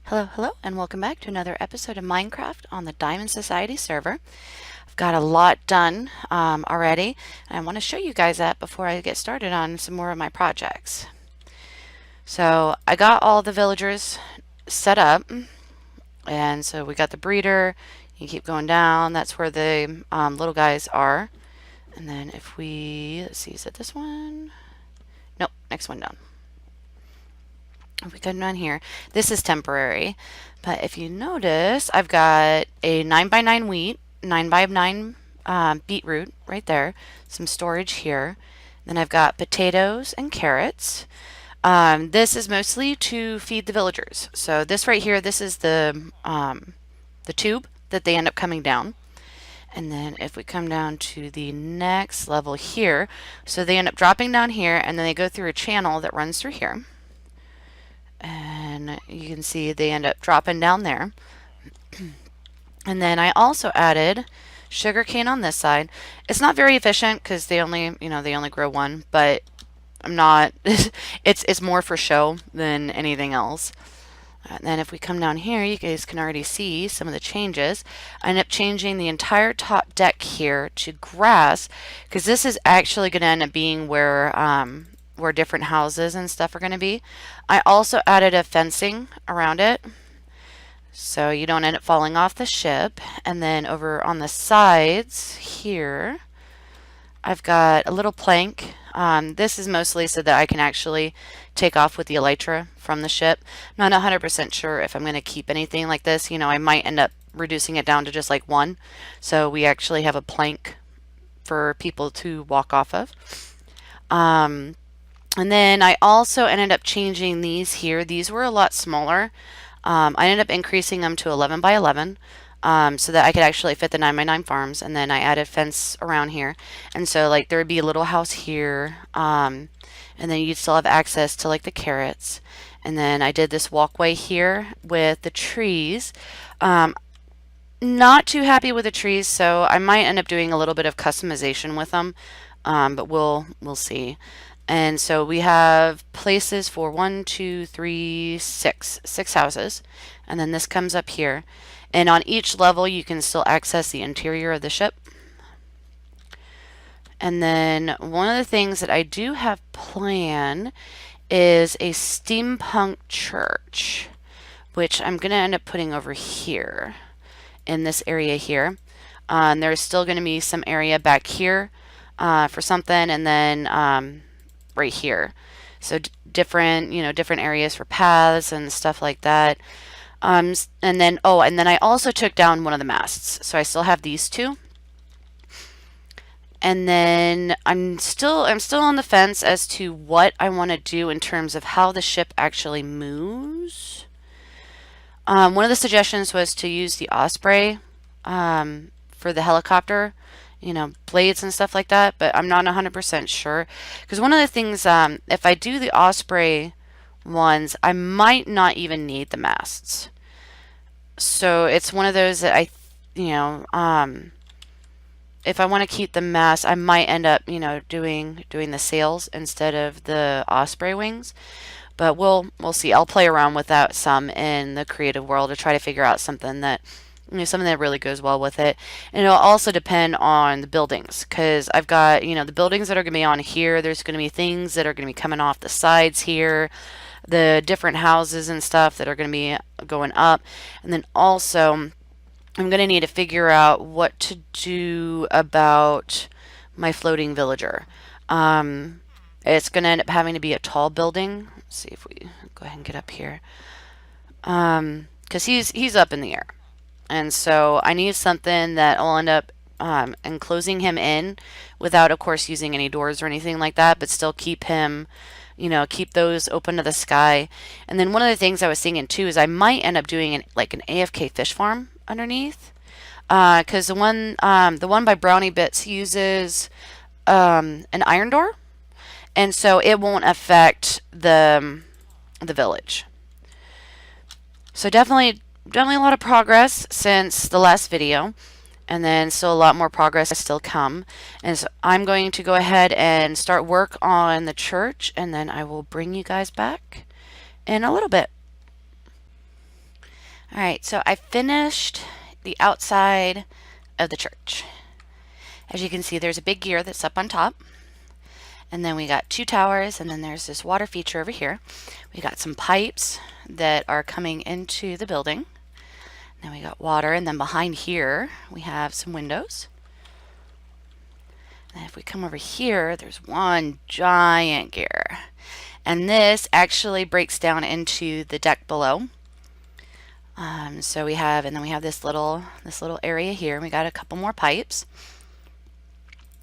Hello, and welcome back to another episode of Minecraft on the Diamond Society server. I've got a lot done already, and I want to show you guys that before I get started on some more of my projects. So I got all the villagers set up, and so we got the breeder. You keep going down, that's where the little guys are. And then if we, let's see, is it this one? Nope, next one down. If we come down here, this is temporary, but if you notice, I've got a 9x9 wheat, 9x9 beetroot right there, some storage here. Then I've got potatoes and carrots. This is mostly to feed the villagers. So this right here, this is the tube that they end up coming down. And then if we come down to the next level here, so they end up dropping down here, and then they go through a channel that runs through here. And you can see they end up dropping down there. And then I also added sugarcane on this side. It's not very efficient because they only grow one, but I'm not it's more for show than anything else. And then if we come down here, you guys can already see some of the changes. I end up changing the entire top deck here to grass because this is actually going to end up being where different houses and stuff are going to be. I also added a fencing around it so you don't end up falling off the ship. And then over on the sides here, I've got a little plank. This is mostly so that I can actually take off with the elytra from the ship. I'm not 100% sure if I'm going to keep anything like this. You know, I might end up reducing it down to just like one. So we actually have a plank for people to walk off of. And then I also ended up changing these here. These were a lot smaller. I ended up increasing them to 11 by 11 so that I could actually fit the 9 by 9 farms. And then I added fence around here. And so like there would be a little house here. And then you'd still have access to like the carrots. And then I did this walkway here with the trees. Not too happy with the trees, so I might end up doing a little bit of customization with them. But we'll see. And so we have places for 1, 2, 3, 6 houses. And then this comes up here. And on each level, you can still access the interior of the ship. And then one of the things that I do have planned is a steampunk church, which I'm going to end up putting over here in this area here. There's still going to be some area back here for something, and then right here. So different areas for paths and stuff like that. And then I also took down one of the masts. So I still have these two. And then I'm still on the fence as to what I want to do in terms of how the ship actually moves. One of the suggestions was to use the osprey for the helicopter, blades and stuff like that, but I'm not 100% sure. Because one of the things, if I do the osprey ones, I might not even need the masts. So it's one of those that if I want to keep the mast, I might end up, doing the sails instead of the osprey wings. But we'll see. I'll play around with that some in the creative world to try to figure out something that really goes well with it. And it'll also depend on the buildings, because I've got, the buildings that are going to be on here. There's going to be things that are going to be coming off the sides here, the different houses and stuff that are going to be going up. And then also I'm going to need to figure out what to do about my floating villager. It's going to end up having to be a tall building. Let's see if we go ahead and get up here. Because he's up in the air. And so I need something that will end up enclosing him in without, of course, using any doors or anything like that, but still keep him, keep those open to the sky. And then one of the things I was thinking too is I might end up doing an AFK fish farm underneath. Because the one by Brownie Bits uses an iron door. And so it won't affect the village. So definitely a lot of progress since the last video, and then still a lot more progress still come. And so I'm going to go ahead and start work on the church, and then I will bring you guys back in a little bit. All right, so I finished the outside of the church. As you can see, there's a big gear that's up on top. And then we got 2 towers, and then there's this water feature over here. We got some pipes that are coming into the building. Then we got water, and then behind here we have some windows. And if we come over here, there's one giant gear. And this actually breaks down into the deck below. So we have, and then we have this little area here. We got a couple more pipes.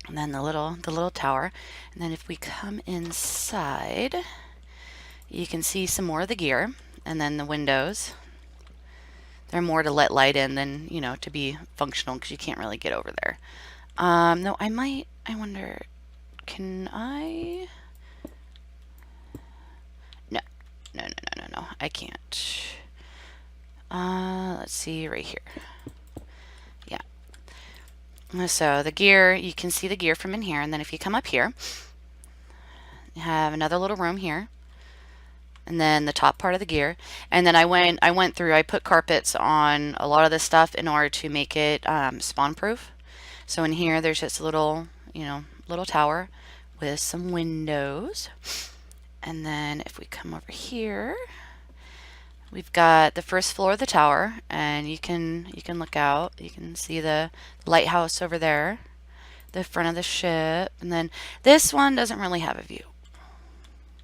And then the little tower. And then if we come inside, you can see some more of the gear. And then the windows. They're more to let light in than, you know, to be functional, because you can't really get over there. No, I wonder, can I? No, I can't. Let's see right here. Yeah. So the gear, you can see the gear from in here, and then if you come up here, you have another little room here, and then the top part of the gear. And then I went through, I put carpets on a lot of this stuff in order to make it spawn proof. So in here, there's just a little, little tower with some windows. And then if we come over here, we've got the first floor of the tower, and you can look out. You can see the lighthouse over there, the front of the ship, and then this one doesn't really have a view.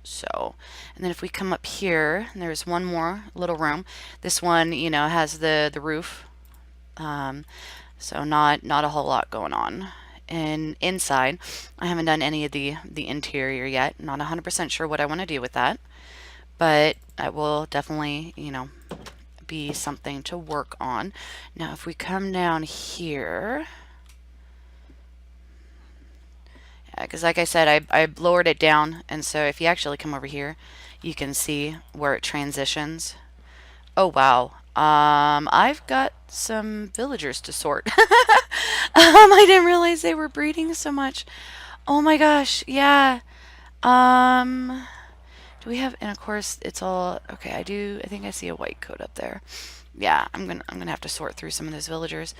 So, and then if we come up here, and there's one more little room. This one, has the roof. So not a whole lot going on. And inside, I haven't done any of the interior yet. Not 100% sure what I want to do with that. But that will definitely, be something to work on. Now, if we come down here, because like I said, I lowered it down, and so if you actually come over here, you can see where it transitions. Oh, wow. I've got some villagers to sort. I didn't realize they were breeding so much. Oh my gosh, yeah. Do we have, and of course it's all, okay, I think I see a white coat up there. Yeah, I'm gonna have to sort through some of those villagers.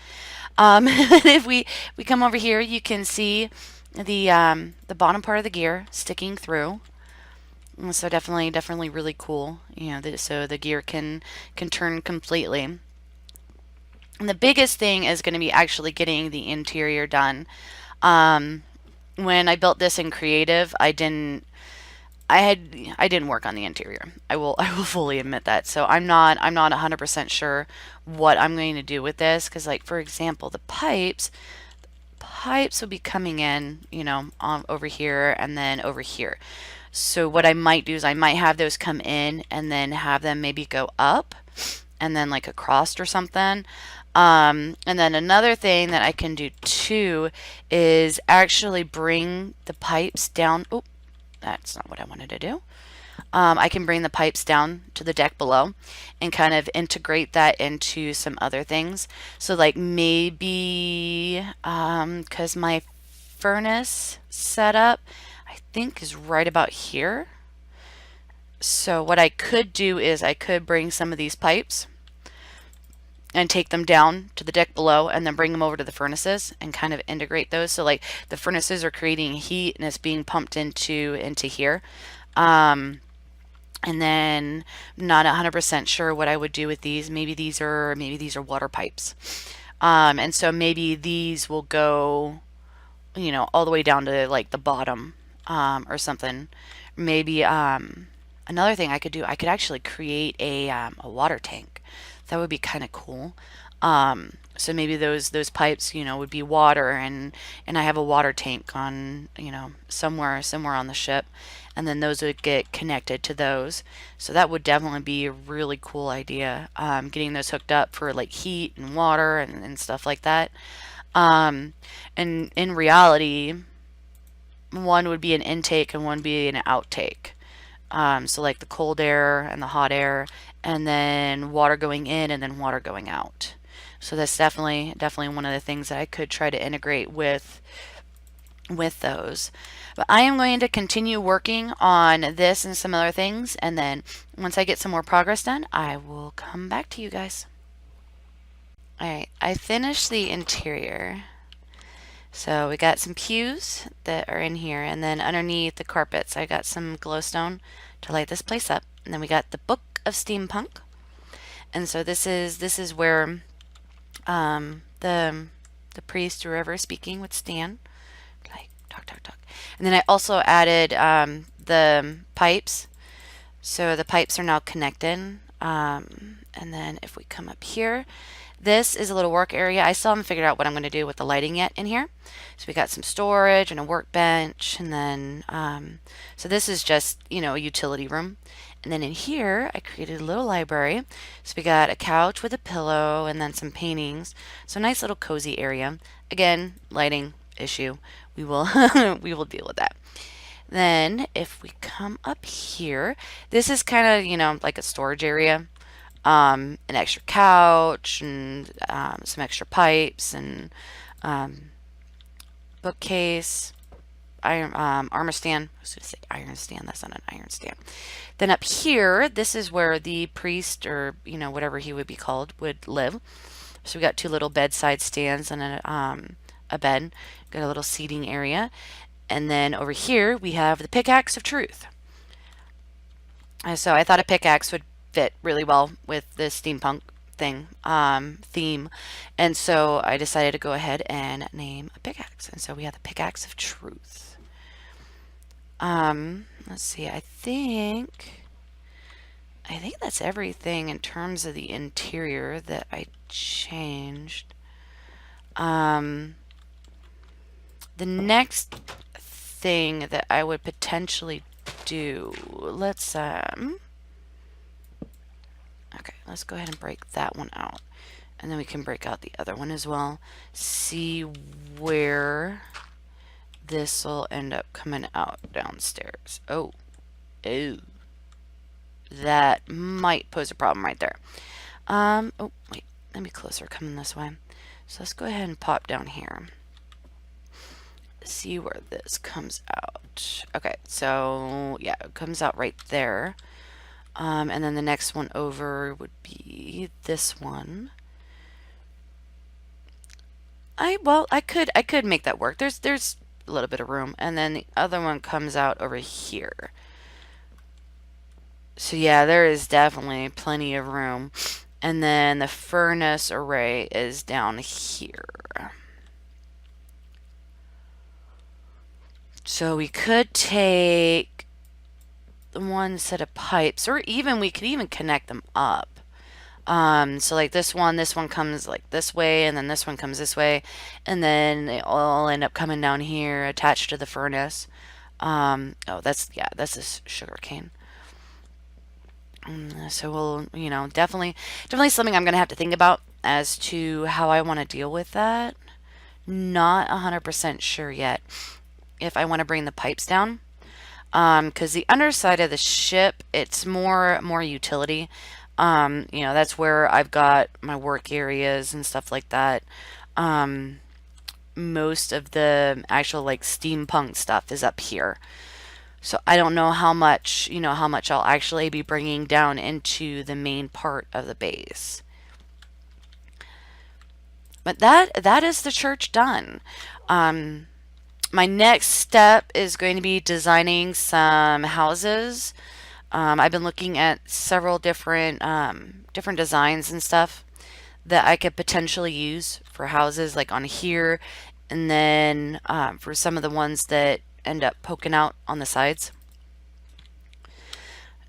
If we come over here, you can see the bottom part of the gear sticking through. So definitely really cool. So the gear can turn completely. And the biggest thing is going to be actually getting the interior done. When I built this in creative, I didn't work on the interior. I will fully admit that. So I'm not 100% sure what I'm going to do with this, because, like, for example, the pipes will be coming in, over here and then over here. So what I might do is I might have those come in and then have them maybe go up and then like across or something. And then another thing that I can do too is actually bring the pipes down. Oh, that's not what I wanted to do. I can bring the pipes down to the deck below and kind of integrate that into some other things. So like maybe, because my furnace setup, I think, is right about here. So what I could do is I could bring some of these pipes and take them down to the deck below and then bring them over to the furnaces and kind of integrate those. So like the furnaces are creating heat and it's being pumped into here. And then not 100% sure what I would do with these. Maybe these are water pipes. And so maybe these will go, all the way down to like the bottom, or something. Maybe another thing I could do, I could actually create a water tank. That would be kind of cool. So maybe those pipes, would be water, and I have a water tank on, somewhere on the ship, and then those would get connected to those. So that would definitely be a really cool idea, getting those hooked up for like heat and water and stuff like that. And in reality, one would be an intake and one would be an outtake. So like the cold air and the hot air, and then water going in and then water going out. So that's definitely one of the things that I could try to integrate with those. But I am going to continue working on this and some other things, and then once I get some more progress done, I will come back to you guys. Alright, I finished the interior. So we got some pews that are in here, and then underneath the carpets I got some glowstone to light this place up. And then we got the Book of Steampunk. And so this is where the priest or whoever is speaking would stand, like talk talk talk. And then I also added the pipes, so the pipes are now connected. And then if we come up here, this is a little work area. I still haven't figured out what I'm going to do with the lighting yet in here. So we got some storage and a workbench, and then so this is just, you know, a utility room. And then in here, I created a little library. So we got a couch with a pillow and then some paintings. So nice little cozy area. Again, lighting issue. We will we will deal with that. Then if we come up here, this is kind of, you know, like a storage area. An extra couch and some extra pipes and bookcase, iron armor stand. I was going to say iron stand. That's not an iron stand. Then up here, this is where the priest, or you know, whatever he would be called, would live. So we got two little bedside stands and a bed. Got a little seating area. And then over here we have the pickaxe of truth. So I thought a pickaxe would fit really well with the steampunk theme, and so I decided to go ahead and name a pickaxe. And so we have the pickaxe of truth. Let's see. I think that's everything in terms of the interior that I changed. The next thing that I would potentially do, let's okay, let's go ahead and break that one out, and then we can break out the other one as well. See where this will end up coming out downstairs. Oh, that might pose a problem right there. Oh wait, let me closer, coming this way. So let's go ahead and pop down here. See where this comes out. Okay, so yeah, it comes out right there. And then the next one over would be this one. I could make that work. There's a little bit of room, and then the other one comes out over here. So yeah, there is definitely plenty of room. And then the furnace array is down here. So we could take the one set of pipes, or even we could even connect them up. So like this one comes like this way, and then this one comes this way, and then they all end up coming down here attached to the furnace. Oh, that's this sugar cane. So we'll, you know, definitely something I'm gonna have to think about as to how I want to deal with that. Not 100% sure yet if I want to bring the pipes down, because the underside of the ship, it's more utility. You know, that's where I've got my work areas and stuff like that. Most of the actual like steampunk stuff is up here. So I don't know how much, you know, how much I'll actually be bringing down into the main part of the base. But that is the church done. My next step is going to be designing some houses. I've been looking at several different designs and stuff that I could potentially use for houses, like on here, and then for some of the ones that end up poking out on the sides.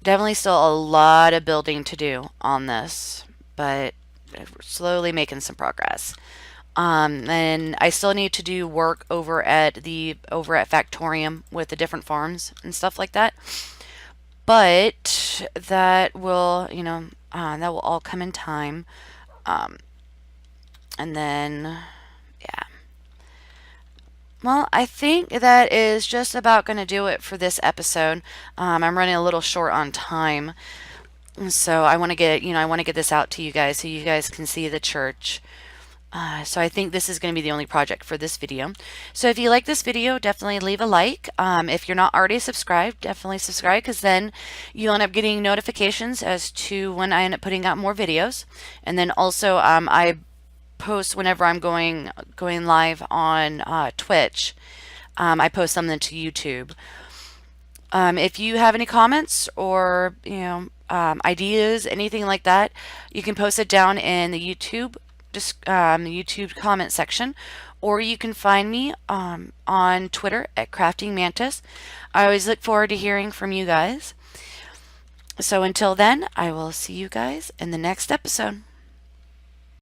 Definitely still a lot of building to do on this, but we're slowly making some progress. And I still need to do work over at Factorium with the different farms and stuff like that. But that will, you know, that will all come in time. And then, yeah. Well, I think that is just about going to do it for this episode. I'm running a little short on time, so I want to get this out to you guys so you guys can see the church. So I think this is going to be the only project for this video. So if you like this video, definitely leave a like. If you're not already subscribed, definitely subscribe, because then you'll end up getting notifications as to when I end up putting out more videos. And then also I post whenever I'm going live on Twitch. I post something to YouTube. If you have any comments or ideas, anything like that, you can post it down in the the YouTube comment section, or you can find me on Twitter at CraftingMantis. I always look forward to hearing from you guys. So until then, I will see you guys in the next episode.